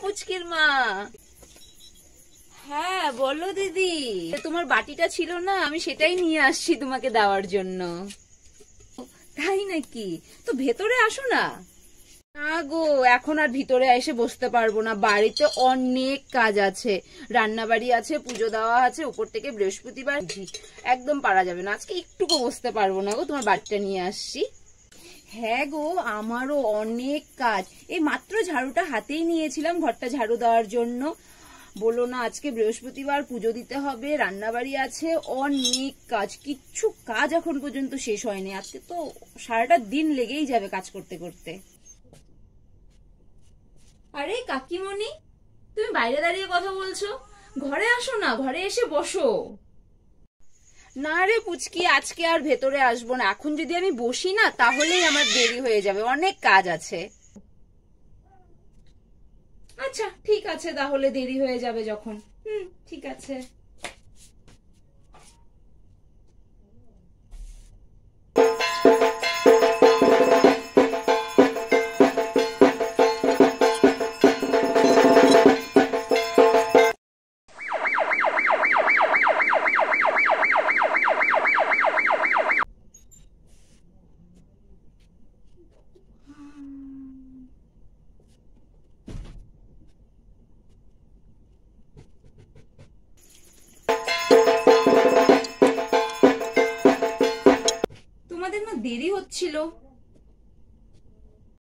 পুচকির মা। হ্যাঁ বলো দিদি, তোমার বাটিটা ছিল না, আমি সেটাই নিয়ে আসছি তোমাকে দেওয়ার জন্য। তাই নাকি? তো ভেতরে আসো না। না গো, এখন আর ভিতরে এসে বসতে পারবো না, বাড়িতে অনেক কাজ আছে, রান্না বাড়ি আছে, পুজো দেওয়া আছে, উপর থেকে বৃহস্পতিবার, একদম পারা যাবে না, আজকে একটুকু বসতে পারবো না গো, তোমার বাটিটা নিয়ে আসছি। হ্যাঁ গো, আমারও অনেক কাজ, এই মাত্র ঝাড়ুটা হাতেই নিয়েছিলাম ঘরটা ঝাড়ু দেওয়ার জন্য। বলো না, আজকে বৃহস্পতিবার, পুজো দিতে হবে, রান্নাবাড়ি আছে, অনেক কাজ, কিচ্ছু কাজ এখন পর্যন্ত শেষ হয়নি, আজকে তো সারাটা দিন লেগেই যাবে কাজ করতে করতে। আরে কাকিমণি, তুমি বাইরে দাঁড়িয়ে কথা বলছো, ঘরে আসো না, ঘরে এসে বসো। না রে পুচকি, আজকে আর ভেতরে আসবো না, এখন যদি আমি বসি না তাহলেই আমার দেরি হয়ে যাবে, অনেক কাজ আছে। আচ্ছা ঠিক আছে, তাহলে দেরি হয়ে যাবে যখন। ঠিক আছে। তোমাদের না দেরি হচ্ছিল,